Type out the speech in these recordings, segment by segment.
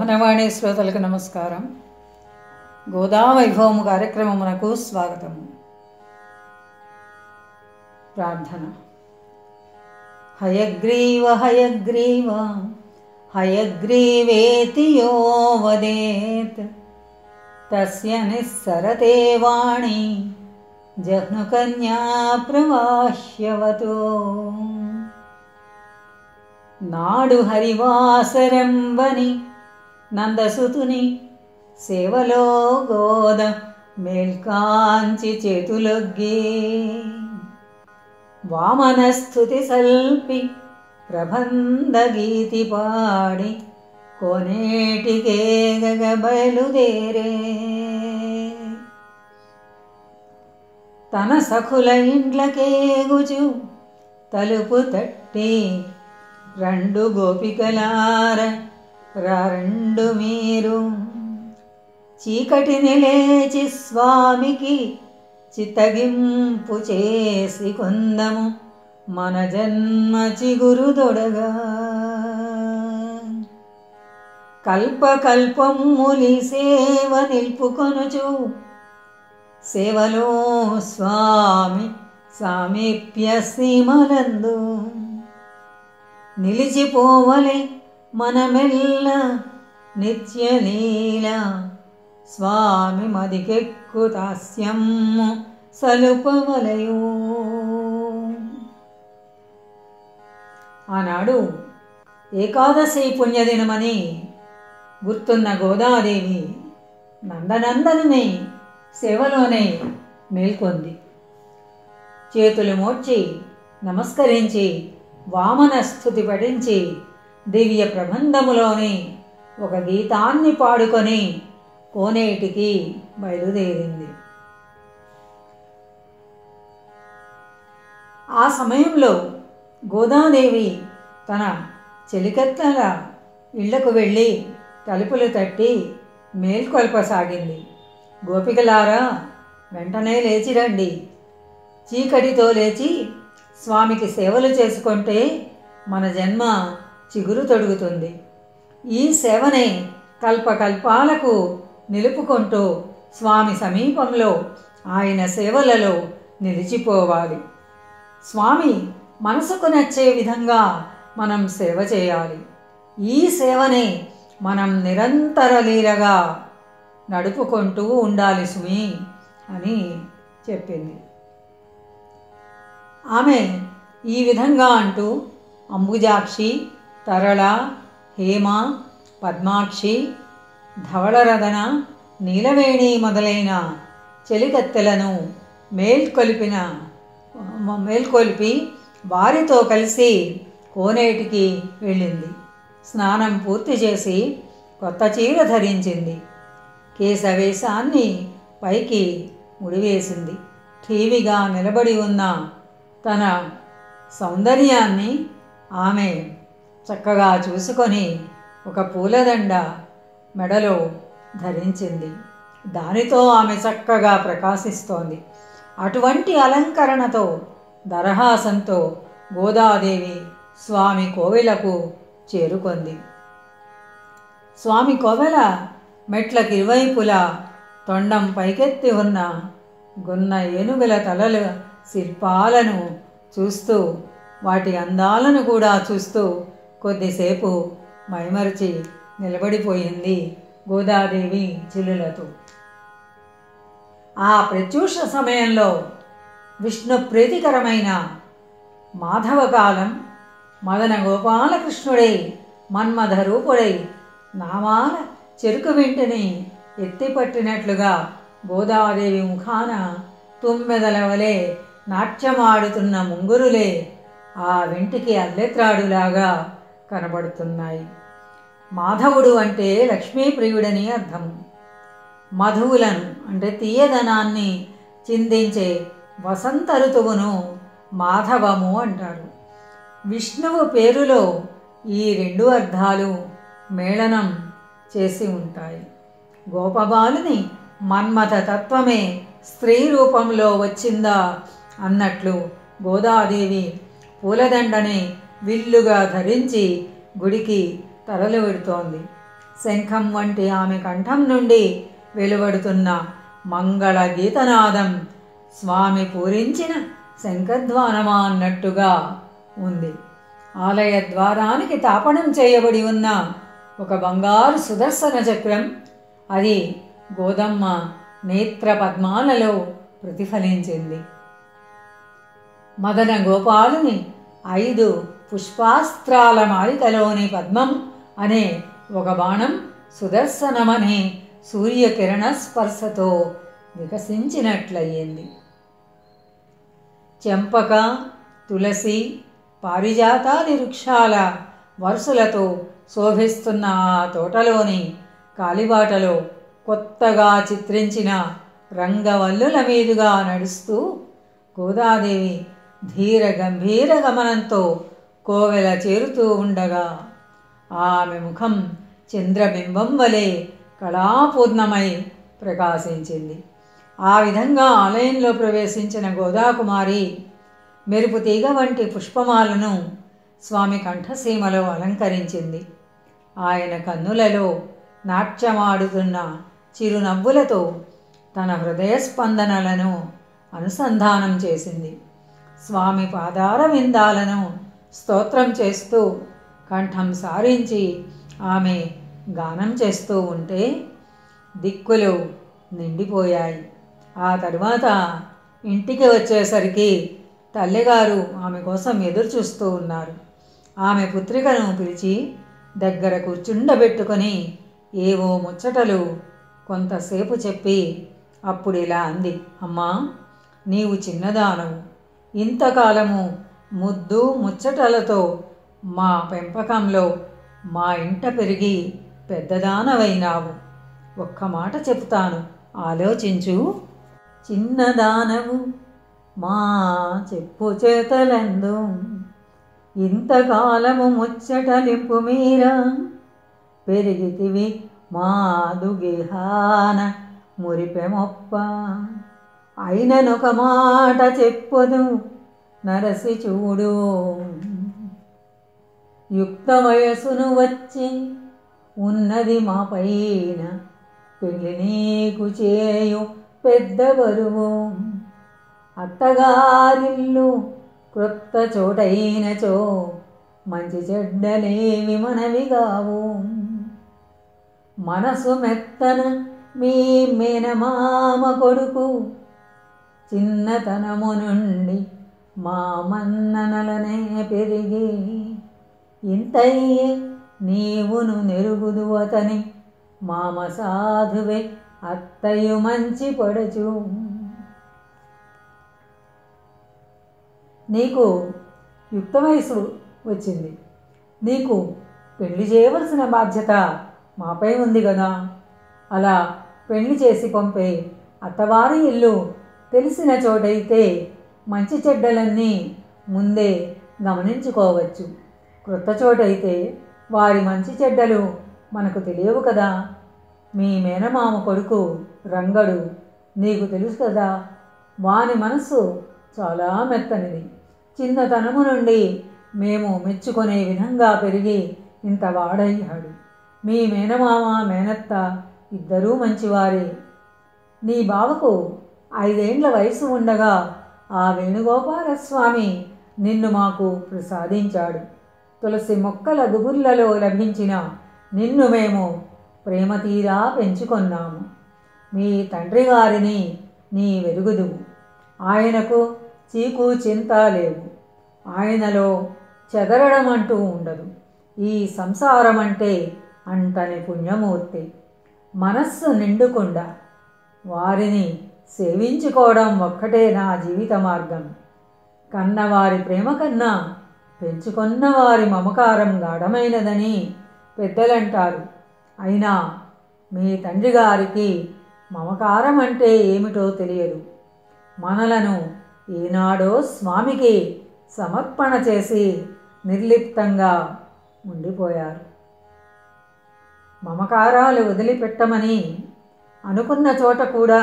మోహనవాణి శ్రోతలకు నమస్కారం. గోదా వైభవము కార్యక్రమమునకు స్వాగతము. ప్రార్థన. హయగ్రీవ హయగ్రీవ హయగ్రీవేతి యో వదేత్ తస్య నిస్సరతే వాణి జహ్నుకన్యా ప్రవాహ్యవతో. నాడు హరివాసరంబని నందసుతుని సేవలో గోద మేల్కాంచి చేతులొగ్గి వామనస్థుతి సల్పి ప్రబంధ గీతి పాడి కోనేటికేగ బయలుదేరే. తన సఖుల ఇండ్లకేగుచు తలుపు తట్టి రెండు గోపికలార రెండు మీరు చీకటిని లేచి స్వామికి చిత్తగింపు చేసి కొందము మన జన్మ చిగురు దొడగా. కల్పకల్పములి సేవ నిల్పుకొనుచు సేవలో స్వామి సామీప్య సీమలందు నిలిచిపోవలే మనమెల్ల నిత్యలీల. స్వామి మదికెక్కు తాస్యము సలుపవలయు. ఆనాడు ఏకాదశి పుణ్యదినమని గుర్తున్న గోదాదేవి నందనందనుని సేవలోనే మేల్కొంది. చేతులు మోడ్చి నమస్కరించి వామన స్తుతి పఠించి దివ్య ప్రబంధములోని ఒక గీతాన్ని పాడుకొని కోనేటికి బయలుదేరింది. ఆ సమయంలో గోదాదేవి తన చెలికత్తెల ఇళ్లకు వెళ్ళి తలుపులు తట్టి మేల్కొల్పసాగింది. గోపికలారా, వెంటనే లేచిరండి. చీకటితో లేచి స్వామికి సేవలు చేసుకుంటే మన జన్మ చిగురు తొడుగుతుంది. ఈ సేవనే కల్పకల్పాలకు నిలుపుకుంటూ స్వామి సమీపంలో ఆయన సేవలలో నిలిచిపోవాలి. స్వామి మనసుకు నచ్చే విధంగా మనం సేవ చేయాలి. ఈ సేవనే మనం నిరంతర లీలగా నడుపుకుంటూ ఉండాలి సుమి అని చెప్పింది. ఆమె ఈ విధంగా అంటూ అంబుజాక్షి, తరళ, హేమ, పద్మాక్షి, ధవళరదన, నీలవేణి మొదలైన చెలికత్తెలను మేల్కొల్పి వారితో కలిసి కోనేటికి వెళ్ళింది. స్నానం పూర్తి చేసి కొత్త చీర ధరించింది. కేశవేశాన్ని పైకి ముడివేసింది. ఠీవిగా నిలబడి ఉన్న తన సౌందర్యాన్ని ఆమె చక్కగా చూసుకొని ఒక పూలదండ మెడలో ధరించింది. దానితో ఆమె చక్కగా ప్రకాశిస్తోంది. అటువంటి అలంకరణతో దరహాసంతో గోదాదేవి స్వామి కోవెలకు చేరుకుంది. స్వామి కోవెల మెట్లకి ఇరువైపులా తొండం పైకెత్తి ఉన్న గున్న ఏనుగుల తలల శిల్పాలను చూస్తూ వాటి అందాలను కూడా చూస్తూ కొద్దిసేపు మైమరిచి నిలబడిపోయింది గోదాదేవి చిలులతో. ఆ ప్రత్యూష సమయంలో విష్ణు ప్రీతికరమైన మాధవకాలం మదన గోపాలకృష్ణుడై మన్మథ రూపుడై నామాల చెరుకు వెంటని ఎత్తిపట్టినట్లుగా గోదాదేవి ముఖాన తుమ్మెదల వలె నాట్యమాడుతున్న ముంగురులే ఆ వెంటికి అల్లెత్రాడులాగా కనబడుతున్నాయి. మాధవుడు అంటే లక్ష్మీప్రియుడని అర్థం. మధువులను అంటే తీయదనాన్ని చిందించే వసంత ఋతువును మాధవము అంటారు. విష్ణువు పేరులో ఈ రెండు అర్థాలు మేళనం చేసి ఉంటాయి. గోపబాలుని మన్మథ తత్వమే స్త్రీ రూపంలో వచ్చిందా అన్నట్లు గోదాదేవి పూలదండని విల్లుగా ధరించి గుడికి తరలి వెడుతోంది. శంఖం వంటి ఆమె కంఠం నుండి వెలువడుతున్న మంగళ గీతనాదం స్వామి పూరించిన శంఖధ్వానమా అన్నట్టుగా ఉంది. ఆలయ ద్వారానికి తాపనం చేయబడి ఉన్న ఒక బంగారు సుదర్శన చక్రం, అది గోదమ్మ నేత్ర పద్మాలలో ప్రతిఫలించింది. మదన గోపాలుని 5 పుష్పాస్త్రాల మాలికలోని పద్మం అనే ఒక బాణం సుదర్శనమనే సూర్యకిరణ స్పర్శతో వికసించినట్లయింది. చెంపక, తులసి, పారిజాతాది వృక్షాల వరుసలతో శోభిస్తున్న ఆ తోటలోని కాలిబాటలో కొత్తగా చిత్రించిన రంగవల్లుల మీదుగా నడుస్తూ గోదాదేవి ధీర గంభీర గమనంతో కోవెల చేరుతూ ఉండగా ఆమె ముఖం చంద్రబింబం వలె కళాపూర్ణమై ప్రకాశించింది. ఆ విధంగా ఆలయంలో ప్రవేశించిన గోదాకుమారి మెరుపు తీగ వంటి పుష్పమాలను స్వామి కంఠసీమలో అలంకరించింది. ఆయన కన్నులలో నాట్యమాడుతున్న చిరునవ్వులతో తన హృదయ స్పందనలను అనుసంధానం చేసింది. స్వామి పాదార విందాలను స్తోత్రం చేస్తూ కంఠం సారించి ఆమె గానం చేస్తూ ఉంటే దిక్కులు నిండిపోయాయి. ఆ తరువాత ఇంటికి వచ్చేసరికి తల్లిగారు ఆమె కోసం ఎదురు చూస్తూ ఉన్నారు. ఆమె పుత్రికను పిలిచి దగ్గర కూర్చుండబెట్టుకొని ఏవో ముచ్చటలు కొంతసేపు చెప్పి అప్పుడు ఇలా అంది. అమ్మా, నీవు చిన్నదానవు, ఇంతకాలము ముద్దు ముచ్చటలతో మా పెంపకంలో మా ఇంట పెరిగి పెద్దదానవైనావు. ఒక్క మాట చెప్తాను, ఆలోచించు. చిన్నదానవు మా చెప్పు చేతలందు ఇంతకాలము ముచ్చటలింపు మీరా పెరిగితివి మాదుగిహాన మురిపెమొప్ప అయిననొక మాట చెప్పుదు నరసి చూడు. యుక్త వయసును వచ్చి ఉన్నది మా పైన పెళ్ళి నీకు చేయు పెద్ద బరువు. అత్తగారిల్లు క్రొత్త చోటైనచో మంచి చెడ్డలేవి మనవి కావు. మనసు మెత్తన మీ మేనమామ కొడుకు చిన్నతనము నుండి మా మన్ననలనే పెరిగి ఇంతయ్యే నీవును నెరుగుదు అతని మామ సాధువే అత్తయ్యు మంచి పడచు. నీకు యుక్త వయసు వచ్చింది, నీకు పెళ్లి చేయవలసిన బాధ్యత మాపై ఉంది కదా. అలా పెళ్లి చేసి పంపే అత్తవారి ఇల్లు తెలిసిన చోటైతే మంచి చెడ్డలన్నీ ముందే గమనించుకోవచ్చు. క్రొత్త చోటైతే వారి మంచి చెడ్డలు మనకు తెలియవు కదా. మీ మేనమామ కొడుకు రంగడు నీకు తెలుసు కదా. వాని మనస్సు చాలా మెత్తనిది. చిన్నతనము నుండి మేము మెచ్చుకునే విధంగా పెరిగి ఇంత వాడయ్యాడు. మీ మేనమామ మేనత్త ఇద్దరూ మంచివారే. నీ బావకు 5 ఏండ్ల వయసు ఉండగా ఆ వేణుగోపాలస్వామి నిన్ను మాకు ప్రసాదించాడు. తులసి మొక్కల గుబుర్లలో లభించిన నిన్ను మేము ప్రేమ తీరా పెంచుకొన్నాము. మీ తండ్రి గారిని నీ వెరుగుదువు. ఆయనకు చీకు చింత లేవు. ఆయనలో చెదరడం అంటూ ఉండదు. ఈ సంసారం అంటే అంటని పుణ్యమూర్తి. మనస్సు నిండుకుండా వారిని సేవించుకోవడం ఒక్కటే నా జీవిత మార్గం. కన్నవారి ప్రేమ కన్నా పెంచుకున్న వారి మమకారం గాఢమైనదని పెద్దలంటారు. అయినా మీ తండ్రి గారికి మమకారం అంటే ఏమిటో తెలియదు. మనలను ఈనాడో స్వామికి సమర్పణ చేసి నిర్లిప్తంగా ఉండిపోయారు. మమకారాలు వదిలిపెట్టమని అనుకున్న చోట కూడా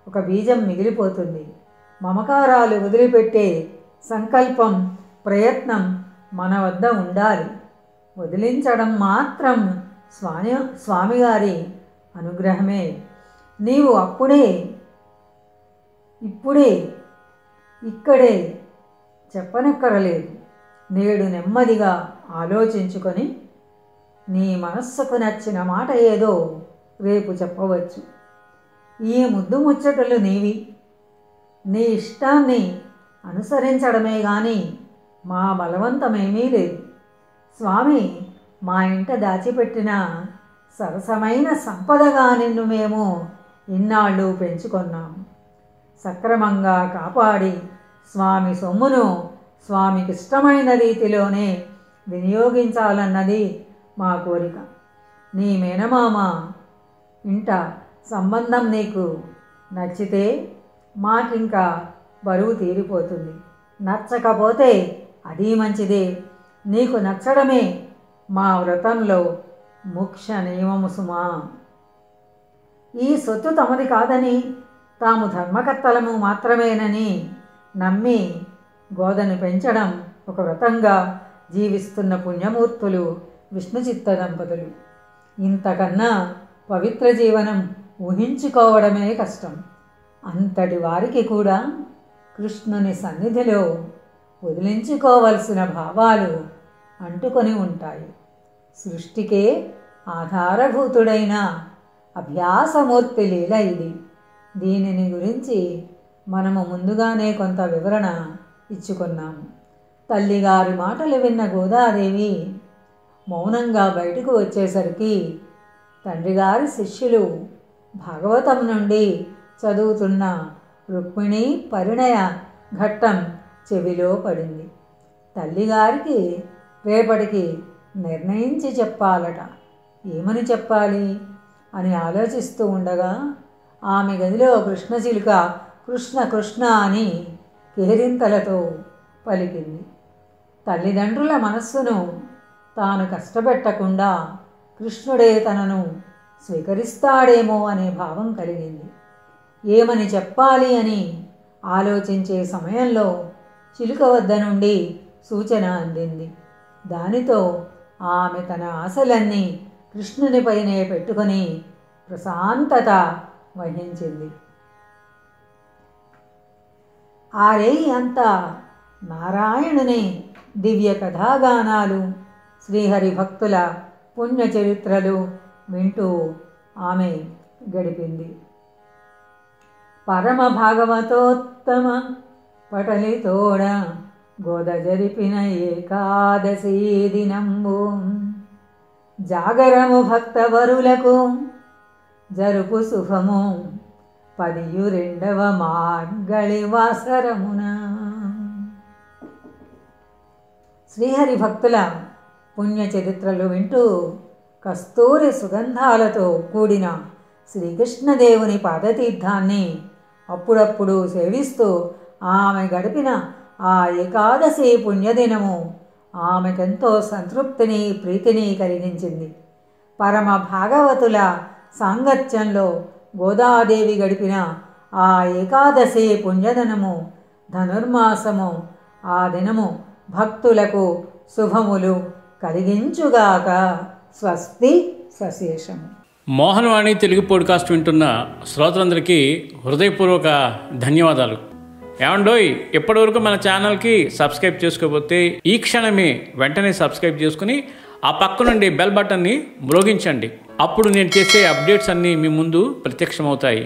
ఒక బీజం మిగిలిపోతుంది. మమకారాలు వదిలిపెట్టే సంకల్పం, ప్రయత్నం మన వద్ద ఉండాలి. వదిలించడం మాత్రం స్వామిగారి అనుగ్రహమే. నీవు అప్పుడే ఇప్పుడే ఇక్కడే చెప్పనక్కరలేదు. నేడు నెమ్మదిగా ఆలోచించుకొని నీ మనస్సుకు నచ్చిన మాట ఏదో రేపు చెప్పవచ్చు. ఈ ముద్దు ముచ్చటలు నీవి. నీ ఇష్టాన్ని అనుసరించడమే గాని మా బలవంతమేమీ లేదు. స్వామి మా ఇంట దాచిపెట్టిన సరసమైన సంపదగా నిన్ను మేము ఇన్నాళ్ళు పెంచుకున్నాము. సక్రమంగా కాపాడి స్వామి సొమ్మును స్వామికి ఇష్టమైన రీతిలోనే వినియోగించాలన్నది మా కోరిక. నీ మేనమామ ఇంట సంబంధం నీకు నచ్చితే మాకింకా బరువు తీరిపోతుంది. నచ్చకపోతే అది మంచిదే. నీకు నచ్చడమే మా వ్రతంలో ముఖ్య నియమము సుమా. ఈ సొత్తు తమది కాదని, తాము ధర్మకర్తలము మాత్రమేనని నమ్మి గోదను పెంచడం ఒక వ్రతంగా జీవిస్తున్న పుణ్యమూర్తులు విష్ణుచిత్త దంపతులు. ఇంతకన్నా పవిత్ర జీవనం ఊహించుకోవడమే కష్టం. అంతటి వారికి కూడా కృష్ణుని సన్నిధిలో వదిలించుకోవలసిన భావాలు అంటుకొని ఉంటాయి. సృష్టికే ఆధారభూతుడైన అభ్యాసమూర్తి లీల ఇది. దీనిని గురించి మనము ముందుగానే కొంత వివరణ ఇచ్చుకున్నాము. తల్లిగారి మాటలు విన్న గోదాదేవి మౌనంగా బయటకు వచ్చేసరికి తండ్రిగారి శిష్యులు భాగవతం నుండి చదువుతున్న రుక్మిణి పరిణయ ఘట్టం చెవిలో పడింది. తల్లిగారికి రేపటికి నిర్ణయించి చెప్పాలట. ఏమని చెప్పాలి అని ఆలోచిస్తూ ఉండగా ఆమె గదిలో కృష్ణచిలుక కృష్ణ కృష్ణ అని కేరింతలతో పలికింది. తల్లిదండ్రుల మనస్సును తాను కష్టపెట్టకుండా కృష్ణుడే తనను స్వీకరిస్తాడేమో అనే భావం కలిగింది. ఏమని చెప్పాలి అని ఆలోచించే సమయంలో చిలుక వద్ద నుండి సూచన అందింది. దానితో ఆమె తన ఆశలన్నీ కృష్ణునిపైనే పెట్టుకొని ప్రశాంతత వహించింది. ఆ రేయి అంతా నారాయణుని దివ్య కథాగానాలు, శ్రీహరి భక్తుల పుణ్యచరిత్రలు వింటూ ఆమె గడిపింది. పరమ భాగవతోత్తమ పటలితోడ గోద జరిపిన ఏకాదశి దినంబు జాగరము భక్తవరులకు జరుపు శుభము 12వ మార్గళి వాసరమున. శ్రీహరి భక్తుల పుణ్యచరిత్రలు వింటూ కస్తూరి సుగంధాలతో కూడిన శ్రీకృష్ణదేవుని పాదతీర్థాన్ని అప్పుడప్పుడు సేవిస్తూ ఆమె గడిపిన ఆ ఏకాదశి పుణ్యదినము ఆమెకెంతో సంతృప్తిని ప్రీతిని కలిగించింది. పరమ భాగవతుల సాంగత్యంలో గోదాదేవి గడిపిన ఆ ఏకాదశి పుణ్యదినము ధనుర్మాసము. ఆ దినము భక్తులకు శుభములు కలిగించుగాక. స్వస్తి సశేషము. మోహనవాణి తెలుగు పాడ్కాస్ట్ వింటున్న శ్రోతలందరికీ హృదయపూర్వక ధన్యవాదాలు. ఏమండోయ్, ఇప్పటివరకు మన ఛానల్కి సబ్స్క్రైబ్ చేసుకోకపోతే ఈ క్షణమే వెంటనే సబ్స్క్రైబ్ చేసుకుని ఆ పక్క నుండి బెల్ బటన్ని మ్రోగించండి. అప్పుడు నేను చేసే అప్డేట్స్ అన్నీ మీ ముందు ప్రత్యక్షమవుతాయి.